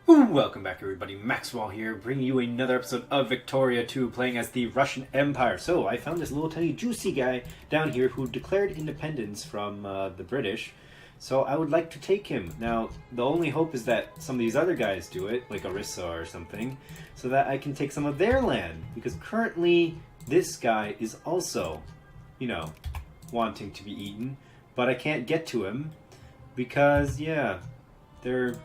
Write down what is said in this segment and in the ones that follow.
Welcome back everybody, MaxWAL here, bringing you another episode of Victoria 2, playing as the Russian Empire. So, I found this little tiny juicy guy down here who declared independence from the British, so I would like to take him. Now, the only hope is that some of these other guys do it, like Orissa or something, so that I can take some of their land, because currently this guy is also, you know, wanting to be eaten, but I can't get to him, because, yeah, they're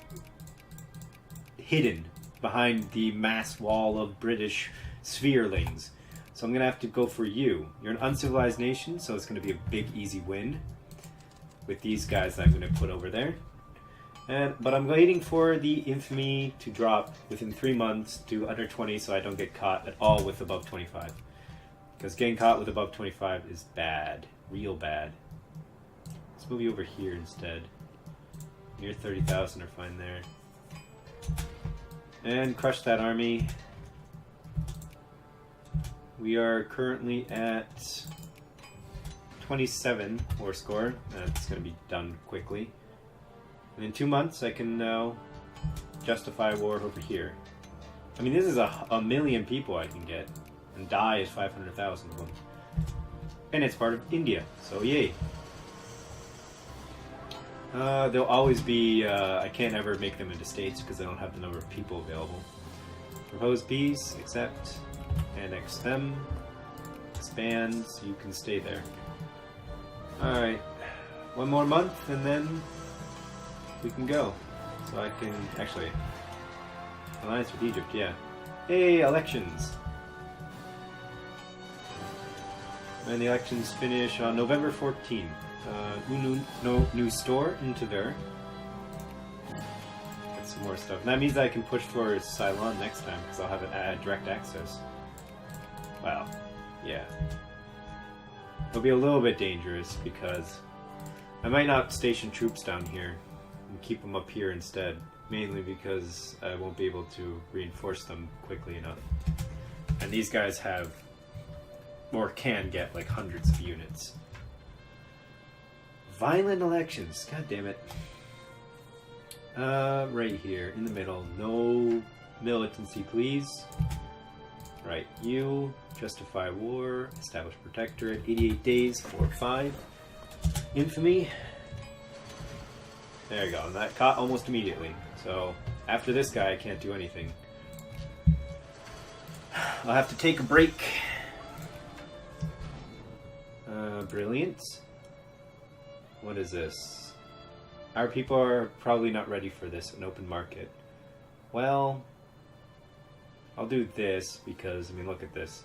hidden behind the mass wall of British spherelings. So I'm gonna have to go for you. You're an uncivilized nation, so it's gonna be a big easy win with these guys that I'm gonna put over there. But I'm waiting for the infamy to drop within 3 months to under 20 so I don't get caught at all with above 25. Because getting caught with above 25 is bad. Real bad. Let's move you over here instead. Near 30,000 are fine there. And crush that army. We are currently at 27 war score. That's going to be done quickly. And in 2 months I can now justify war over here. I mean, this is a million people I can get. And die is 500,000 of them. And it's part of India, so yay. They'll always be, I can't ever make them into states because I don't have the number of people available. Propose peace, accept, annex them, expand, so you can stay there. Alright, 1 more month and then we can go. So I can, actually, alliance with Egypt, yeah. Hey, elections! And the elections finish on November 14th. No new store into there. Get some more stuff. And that means that I can push for Ceylon next time because I'll have direct access. Wow. Yeah. It'll be a little bit dangerous because I might not station troops down here and keep them up here instead. Mainly because I won't be able to reinforce them quickly enough. And these guys have, or can get, like hundreds of units. Violent elections, god damn it. Right here, in the middle. No militancy, please. Right, you. Justify war. Establish protectorate. 88 days, 4-5. Infamy. There you go, and that caught almost immediately. So, after this guy, I can't do anything. I'll have to take a break. Brilliant. What is this? Our people are probably not ready for this, an open market. Well, I'll do this because, I mean, look at this.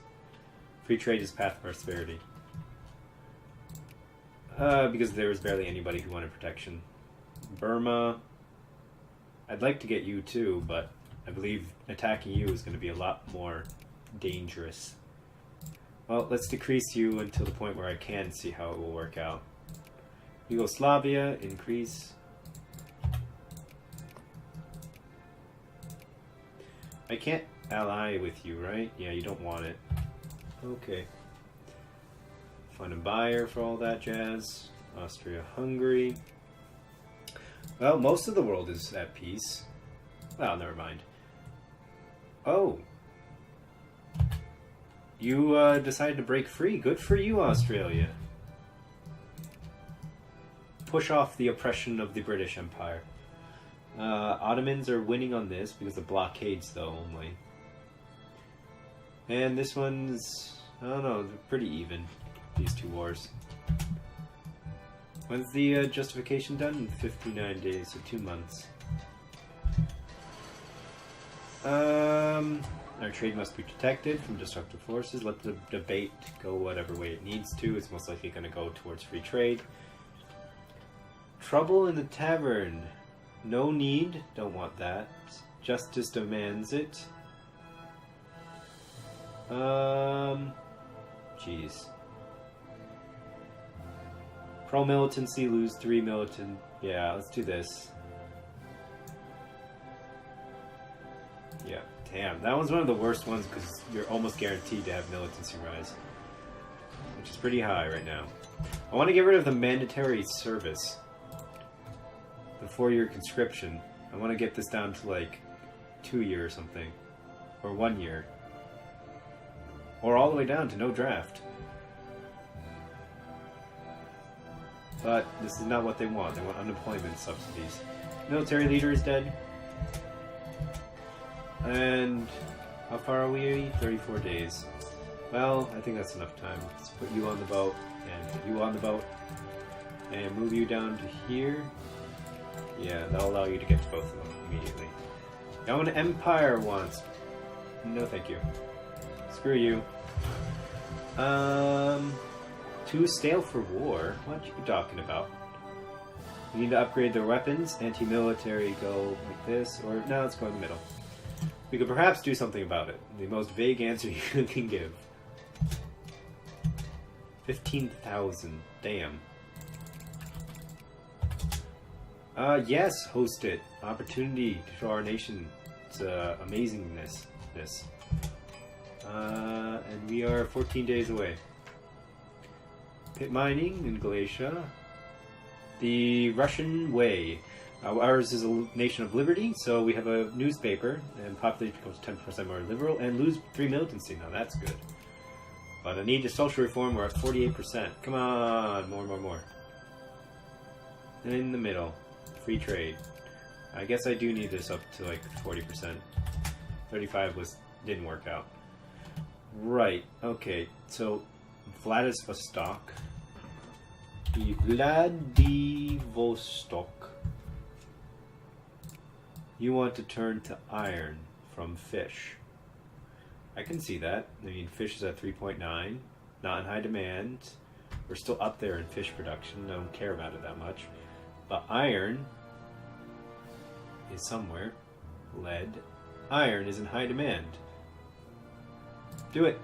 Free trade is path of prosperity. Because there was barely anybody who wanted protection. Burma. I'd like to get you too, but I believe attacking you is going to be a lot more dangerous. Well, let's decrease you until the point where I can see how it will work out. Yugoslavia, increase. I can't ally with you, right? Yeah, you don't want it. Okay. Find a buyer for all that jazz. Austria-Hungary. Well, most of the world is at peace. Well, never mind. Oh. You decided to break free. Good for you, Australia. Push off the oppression of the British Empire. Ottomans are winning on this because of blockades, though, only. And this one's, I don't know, they're pretty even, these two wars. When's the justification done? In 59 days, so 2 months. Our trade must be protected from destructive forces. Let the debate go whatever way it needs to. It's most likely going to go towards free trade. Trouble in the tavern. No need. Don't want that. Justice demands it. Jeez. Pro-militancy, lose 3 militant. Yeah, let's do this. Yeah, damn. That one's one of the worst ones because you're almost guaranteed to have militancy rise. Which is pretty high right now. I want to get rid of the mandatory service. The 4-year conscription. I want to get this down to like 2 year or something. Or 1 year. Or all the way down to no draft. But this is not what they want. They want unemployment subsidies. Military leader is dead. And how far are we? 34 days. Well, I think that's enough time. Let's put you on the boat and put you on the boat and move you down to here. Yeah, that'll allow you to get to both of them immediately. Now an empire wants. No, thank you. Screw you. Too stale for war? What are you talking about? We need to upgrade their weapons. Anti-military go like this, or no, let's go in the middle. We could perhaps do something about it. The most vague answer you can give. 15,000. Damn. Yes, host it. Opportunity to show our nation's amazingness. And we are 14 days away. Pit mining in Galatia. The Russian way. Ours is a nation of liberty, so we have a newspaper, and population becomes 10% more liberal, and lose 3 militancy. Now that's good. But I need a social reform. We're at 48%. Come on, more. And in the middle, free trade. I guess I do need this up to like 40%. 35 didn't work out. Right. Okay. So Vladivostok. You want to turn to iron from fish. I can see that. I mean, fish is at 3.9, not in high demand. We're still up there in fish production. I don't care about it that much. But iron is somewhere. Lead. Iron is in high demand. Do it.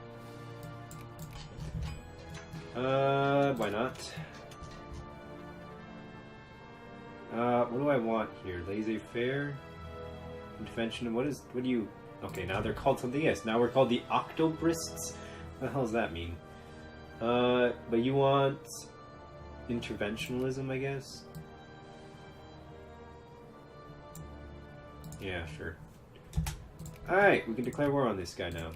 Why not? What do I want here? Laissez-faire? Intervention? What do you... Okay, now they're called something else. Now we're called the Octobrists? What the hell does that mean? But you want... interventionalism, I guess? Yeah, sure. Alright, we can declare war on this guy now.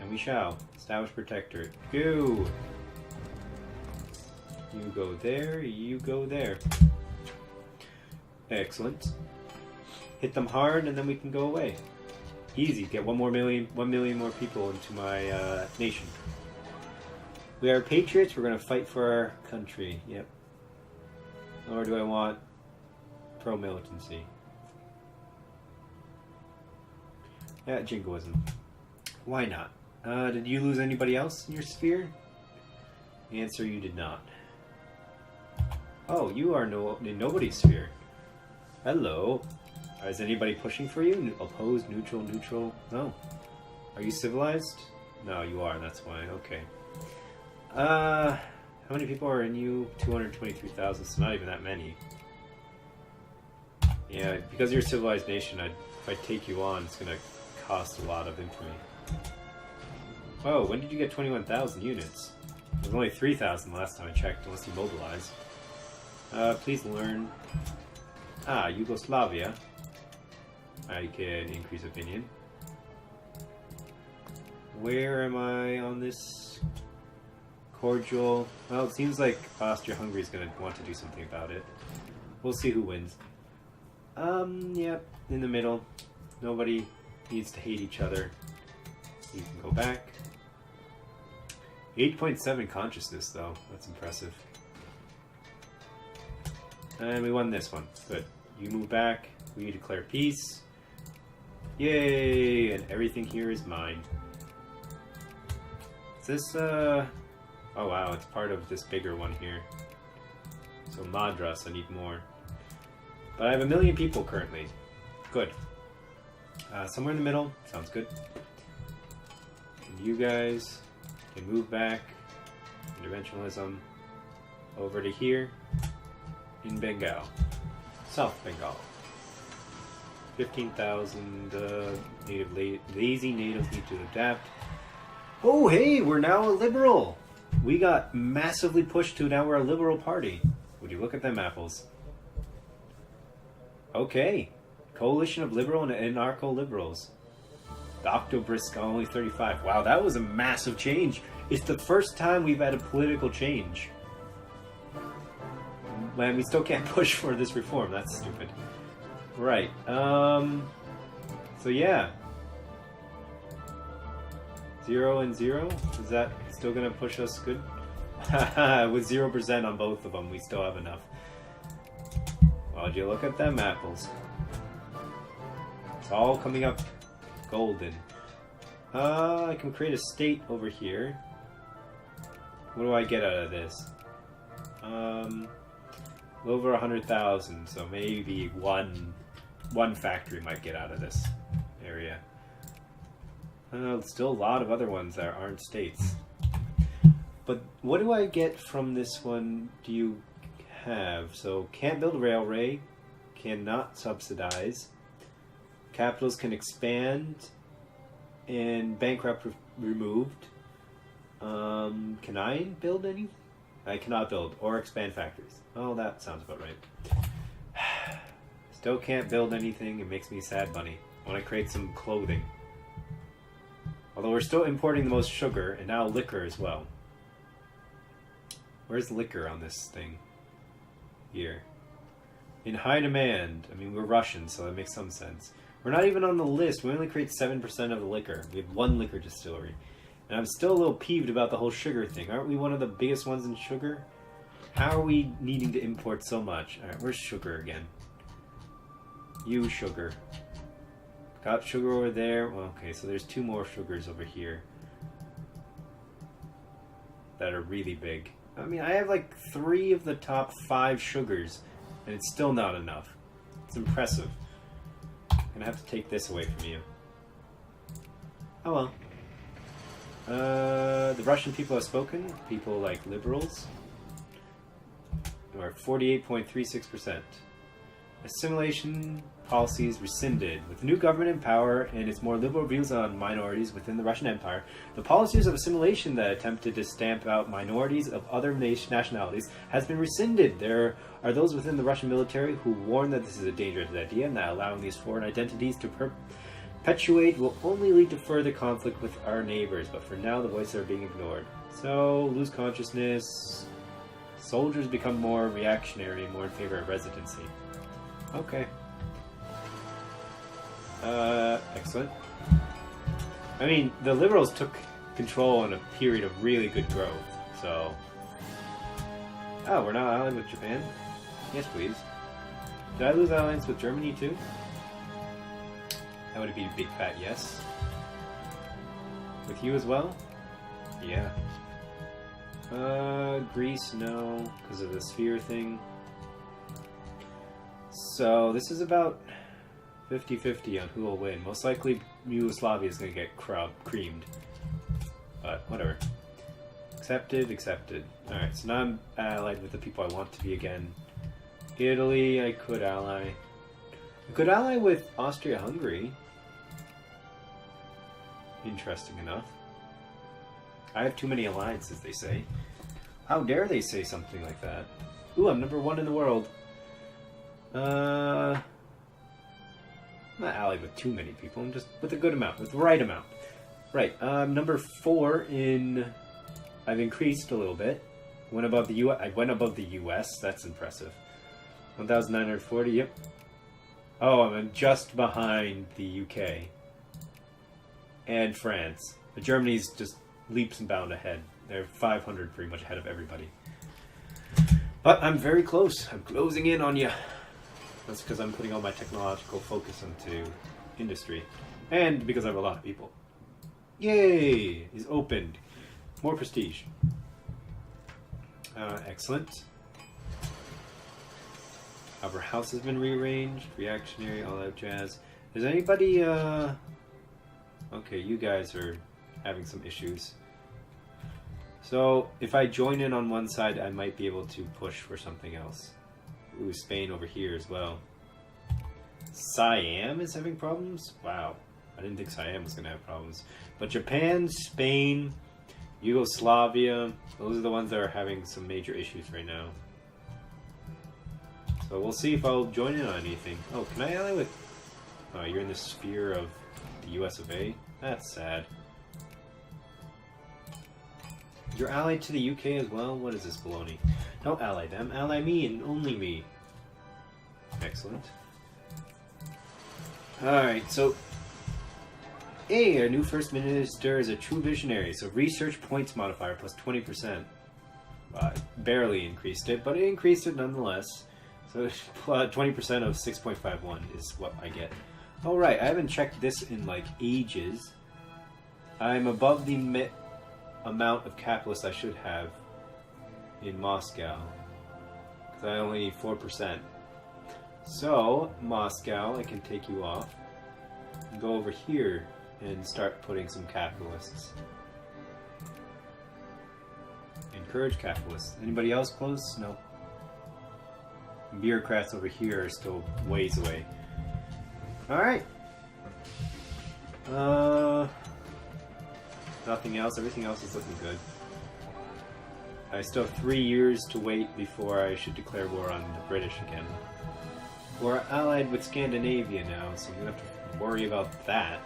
And we shall. Establish Protectorate. Go! You go there, you go there. Excellent. Hit them hard, and then we can go away. Easy. Get 1 million more people into my nation. We are patriots. We're going to fight for our country. Yep. Or do I want pro-militancy? Yeah, jingoism. Why not? Did you lose anybody else in your sphere? Answer, you did not. Oh, you are in nobody's sphere. Hello. Is anybody pushing for you? Opposed, neutral? No. Are you civilized? No, you are. That's why. Okay. How many people are in you? 223,000. So not even that many. Yeah, because you're a civilized nation, if I take you on, it's gonna cost a lot of infamy. Oh, when did you get 21,000 units? It was only 3,000 last time I checked, unless you mobilized. Please learn. Yugoslavia. I can increase opinion. Where am I on this? Cordial. Well, it seems like Austria-Hungary is going to want to do something about it. We'll see who wins. Yep, in the middle. Nobody needs to hate each other. You can go back. 8.7 consciousness, though. That's impressive. And we won this one. Good. You move back. We declare peace. Yay! And everything here is mine. Is this, oh wow, it's part of this bigger one here. So Madras, I need more. But I have 1 million people currently. Good. Somewhere in the middle. Sounds good. And you guys can move back. Interventionalism. Over to here. In Bengal. South Bengal. 15,000 lazy natives need to adapt. Oh, hey, we're now a liberal. We got massively pushed to now we're a liberal party. Would you look at them apples? Okay. Coalition of liberal and anarcho-liberals. The Octobrisk only 35. Wow, that was a massive change. It's the first time we've had a political change. Man, we still can't push for this reform. That's stupid. Right. So yeah. 0 and 0? Is that still gonna push us good? With 0% on both of them, we still have enough. Well, would you look at them apples? It's all coming up golden. I can create a state over here. What do I get out of this? Over 100,000, so maybe one factory might get out of this area. Still a lot of other ones that aren't states. But what do I get from this one? Do you have? So can't build a railway, cannot subsidize, capitals can expand, and bankrupt removed. Can I build any? I cannot build or expand factories. Oh, that sounds about right. Still can't build anything. It makes me sad, bunny. I want to create some clothing. Although we're still importing the most sugar, and now liquor as well. Where's liquor on this thing? Here. In high demand. I mean, we're Russian, so that makes some sense. We're not even on the list. We only create 7% of the liquor. We have one liquor distillery. And I'm still a little peeved about the whole sugar thing. Aren't we one of the biggest ones in sugar? How are we needing to import so much? Alright, where's sugar again? You sugar. Got sugar over there. Well, okay, so there's 2 more sugars over here. That are really big. I mean, I have like 3 of the top 5 sugars. And it's still not enough. It's impressive. I'm gonna have to take this away from you. Oh well. The Russian people have spoken. People like liberals are 48.36%. Assimilation policies rescinded. With the new government in power and its more liberal views on minorities within the Russian Empire, the policies of assimilation that attempted to stamp out minorities of other nationalities has been rescinded. There are those within the Russian military who warn that this is a dangerous idea and that allowing these foreign identities to perpetuate will only lead to further conflict with our neighbors, but for now the voices are being ignored. So, lose consciousness. Soldiers become more reactionary and more in favor of residency. Okay. Excellent. I mean, the liberals took control in a period of really good growth, so... Oh, we're now allied with Japan? Yes, please. Did I lose alliance with Germany, too? That would be a big fat yes. With you as well? Yeah. Greece, no, because of the sphere thing. So, this is about 50-50 on who will win. Most likely, Yugoslavia is going to get creamed. But, whatever. Accepted, accepted. Alright, so now I'm allied with the people I want to be again. Italy, I could ally. I could ally with Austria-Hungary. Interesting enough. I have too many alliances, they say. How dare they say something like that? Ooh, I'm number 1 in the world. I'm not allied with too many people. I'm just with a good amount, with the right amount. Right, number 4 in... I've increased a little bit. Went above the I went above the US. That's impressive. 1,940, yep. Oh, I'm just behind the UK. And France. But Germany's just leaps and bounds ahead. They're 500 pretty much ahead of everybody. But I'm very close. I'm closing in on you. That's because I'm putting all my technological focus into industry. And because I have a lot of people. Yay! Is opened. More prestige. Excellent. Our house has been rearranged. Reactionary, all that jazz. Is anybody, Okay, you guys are having some issues. So, if I join in on one side, I might be able to push for something else. Ooh, Spain over here as well. Siam is having problems? Wow. I didn't think Siam was going to have problems. But Japan, Spain, Yugoslavia, those are the ones that are having some major issues right now. So we'll see if I'll join in on anything. Oh, can I ally with Oh, you're in the sphere of the US of A? That's sad. You're allied to the UK as well? What is this baloney? Don't ally them, ally me and only me. Excellent. Alright, so... Hey, our new First Minister is a true visionary, so research points modifier plus 20%. Barely increased it, but it increased it nonetheless. So 20% of 6.51 is what I get. Alright, I haven't checked this in like ages. I'm above the amount of capitalists I should have in Moscow. Because I only need 4%. So, Moscow, I can take you off. And go over here and start putting some capitalists. Encourage capitalists. Anybody else close? No. Bureaucrats over here are still ways away. Alright. Nothing else. Everything else is looking good. I still have 3 years to wait before I should declare war on the British again. We're allied with Scandinavia now, so I'm gonna have to worry about that.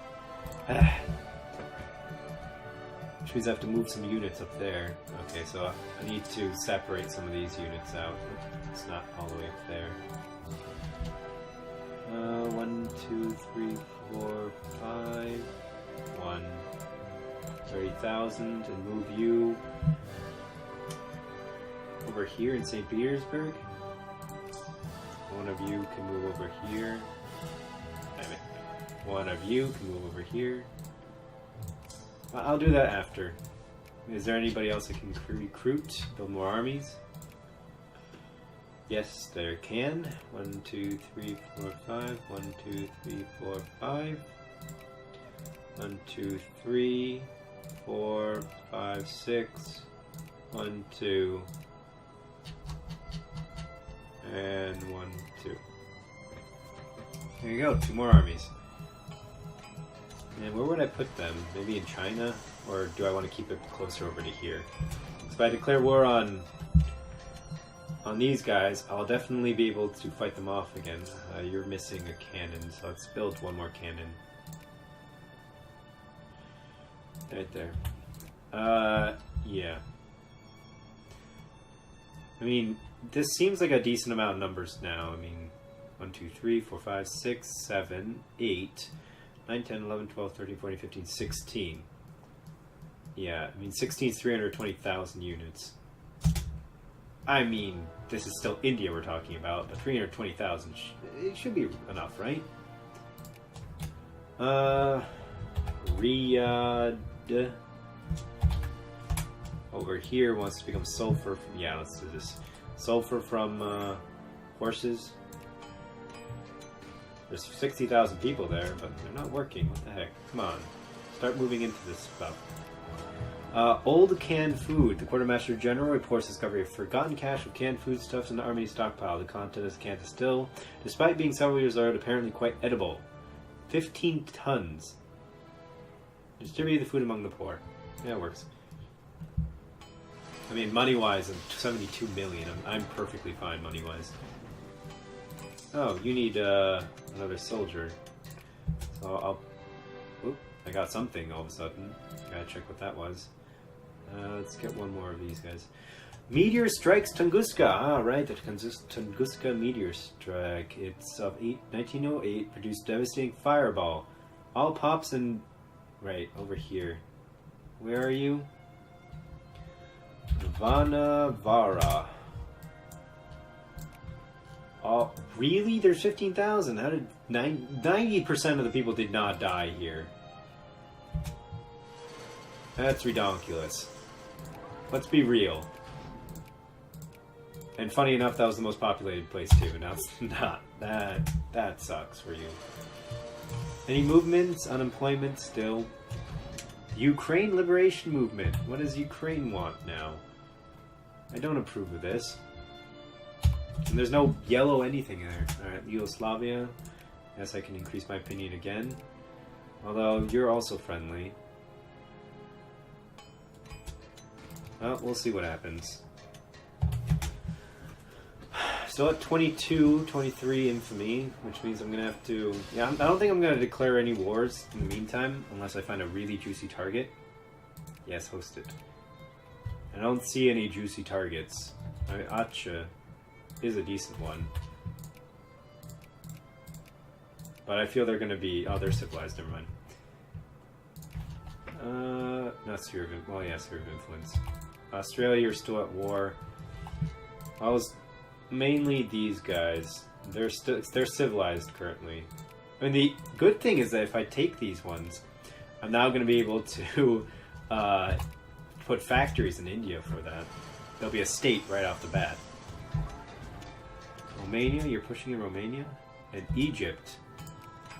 Which means I have to move some units up there. Okay, so I need to separate some of these units out. It's not all the way up there. 1, 2, 3, 4, 5. 1. 30,000, and move you over here in St. Petersburg. One of you can move over here. Damn it. One of you can move over here. I'll do that after. Is there anybody else I can recruit? Build more armies? Yes, there can. 1, 2, 3, 4, 5. 1, 2, 3, 4, 5. 1, 2, 3, 4, 5, 6. 1, 2. And 1, 2. There you go, 2 more armies. And where would I put them? Maybe in China? Or do I want to keep it closer over to here? So if I declare war on these guys, I'll definitely be able to fight them off again. You're missing a cannon, so let's build 1 more cannon. Right there. Yeah. I mean, this seems like a decent amount of numbers now. I mean, 1, 2, 3, 4, 5, 6, 7, 8, 9, 10, 11, 12, 13, 14, 15, 16. Yeah, I mean, 16 is 320,000 units. I mean, this is still India we're talking about, but 320,000, it should be enough, right? Riyadh over here wants to become sulfur from, yeah, let's do this. Sulfur from horses. There's 60,000 people there, but they're not working. What the heck? Come on. Start moving into this stuff. Old canned food. The Quartermaster General reports discovery of forgotten cache of canned foodstuffs in the army stockpile. The content is canned still, despite being several years old, apparently quite edible. 15 tons. Distribute the food among the poor. Yeah, it works. I mean, money-wise, I'm 72 million. I'm perfectly fine money-wise. Oh, you need another soldier. So I'll... Oop, I got something all of a sudden. Gotta check what that was. Let's get 1 more of these guys. Meteor strikes Tunguska. Ah, right, the Tunguska meteor strike. It's of 1908, produced devastating fireball. All pops and... Right, over here. Where are you? Vanavara. Oh, really? There's 15,000. How did 90% of the people did not die here? That's redonkulous. Let's be real. And funny enough, that was the most populated place too, but now it's not. That sucks for you. Any movements? Unemployment still. Ukraine Liberation Movement. What does Ukraine want now? I don't approve of this. And there's no yellow anything there. Alright, Yugoslavia. Yes, I can increase my opinion again. Although, you're also friendly. Well, we'll see what happens. still at 22, 23 infamy, which means I'm gonna have to. Yeah, I don't think I'm gonna declare any wars in the meantime, unless I find a really juicy target. Yes, host it. I don't see any juicy targets. I mean, Acha is a decent one. But I feel they're going to be... Oh, they're civilized, never mind. Not sphere of... Well, yeah, sphere of influence. Australia, you're still at war. I was... Mainly these guys. They're civilized currently. I mean, the good thing is that if I take these ones, I'm now going to be able to put factories in India for that. There'll be a state right off the bat. Romania, you're pushing in Romania? And Egypt.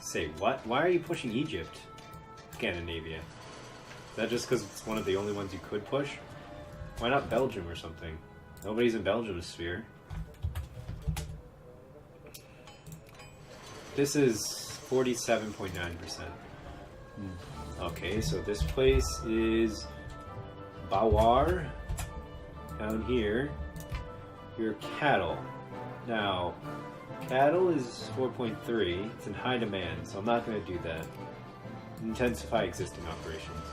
Say what? Why are you pushing Egypt? Scandinavia. Is that just because it's one of the only ones you could push? Why not Belgium or something? Nobody's in Belgium's sphere. This is 47.9%. Okay, so this place is Bawar. Down here, your cattle. Now, cattle is 4.3. It's in high demand, so I'm not going to do that. Intensify existing operations.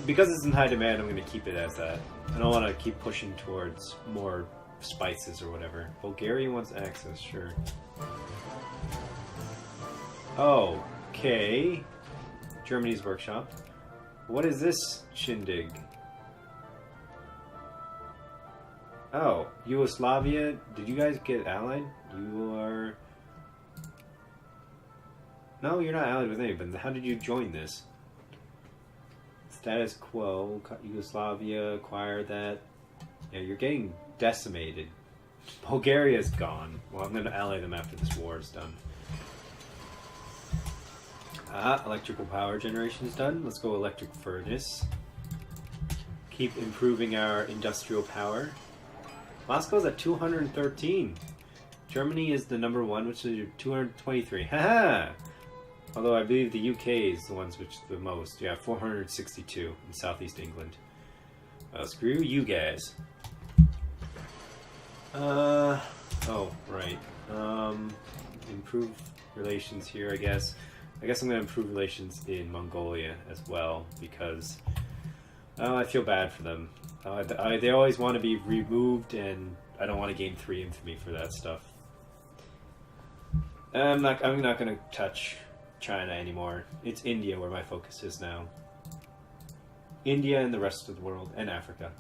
Because it's in high demand, I'm going to keep it as that. I don't want to keep pushing towards more spices or whatever. Bulgaria wants access, sure. Okay. Germany's workshop. What is this shindig? Oh, Yugoslavia. Did you guys get allied? You are... No, you're not allied with anybody. How did you join this? Status quo. Yugoslavia, acquire that. Yeah, you're getting decimated. Bulgaria's gone. Well, I'm going to ally them after this war is done. Electrical power generation is done. Let's go electric furnace. Keep improving our industrial power. Moscow's at 213. Germany is the number one, which is 223. Haha! Although I believe the UK is the ones which the most. Yeah, 462 in southeast England. Screw you guys. Oh, right. Improve relations here, I guess. I guess I'm going to improve relations in Mongolia as well, because I feel bad for them. They always want to be removed, and I don't want to gain 3 infamy for that stuff. I'm not going to touch China anymore. It's India where my focus is now. India and the rest of the world, and Africa.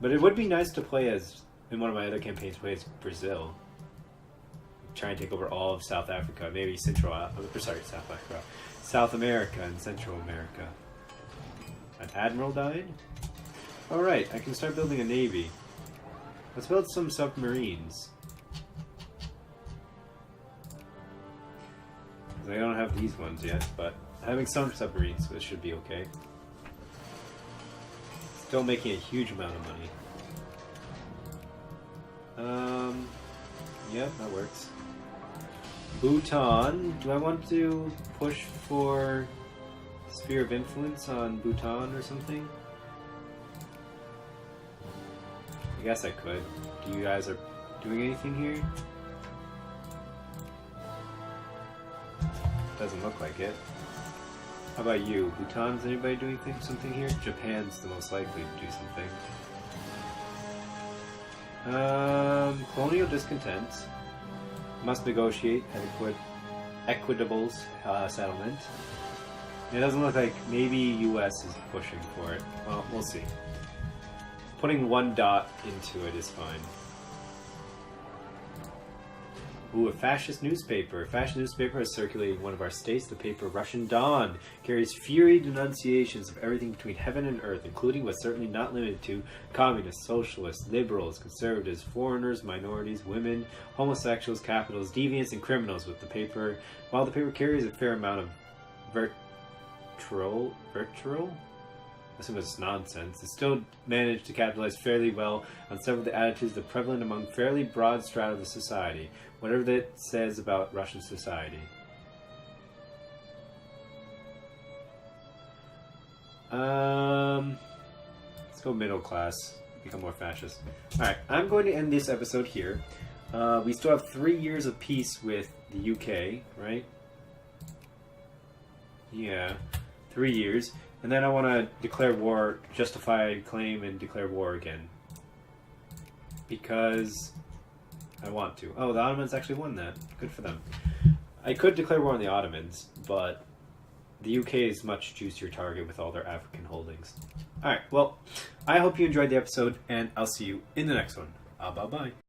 But it would be nice to play as, in one of my other campaigns, play as Brazil. Try and take over all of South Africa, maybe South Africa, South America and Central America. An admiral died? Alright, I can start building a navy. Let's build some submarines. I don't have these ones yet, but having some submarines, this should be okay. Still making a huge amount of money. Yeah, that works. Bhutan. Do I want to push for Sphere of Influence on Bhutan or something? I guess I could. You guys are doing anything here? Doesn't look like it. How about you? Bhutan, is anybody doing something here? Japan's the most likely to do something. Colonial discontent. Must negotiate equitable settlement. It doesn't look like maybe US is pushing for it. Well, we'll see. Putting 1 dot into it is fine. Ooh, a fascist newspaper. A fascist newspaper has circulated in one of our states. The paper Russian Dawn carries fury denunciations of everything between heaven and earth, including but certainly not limited to communists, socialists, liberals, conservatives, foreigners, minorities, women, homosexuals, capitals, deviants, and criminals. While the paper carries a fair amount of virtual? I assume it's nonsense. It still managed to capitalize fairly well on several of the attitudes that are prevalent among fairly broad strata of the society, whatever that says about Russian society. Let's go middle class. become more fascist. Alright, I'm going to end this episode here. We still have 3 years of peace with the UK, right? Yeah, 3 years. And then I want to declare war, justify claim, and declare war again. Because I want to. Oh, the Ottomans actually won that. Good for them. I could declare war on the Ottomans, but the UK is a much juicier target with all their African holdings. Alright, well, I hope you enjoyed the episode, and I'll see you in the next one. Bye-bye.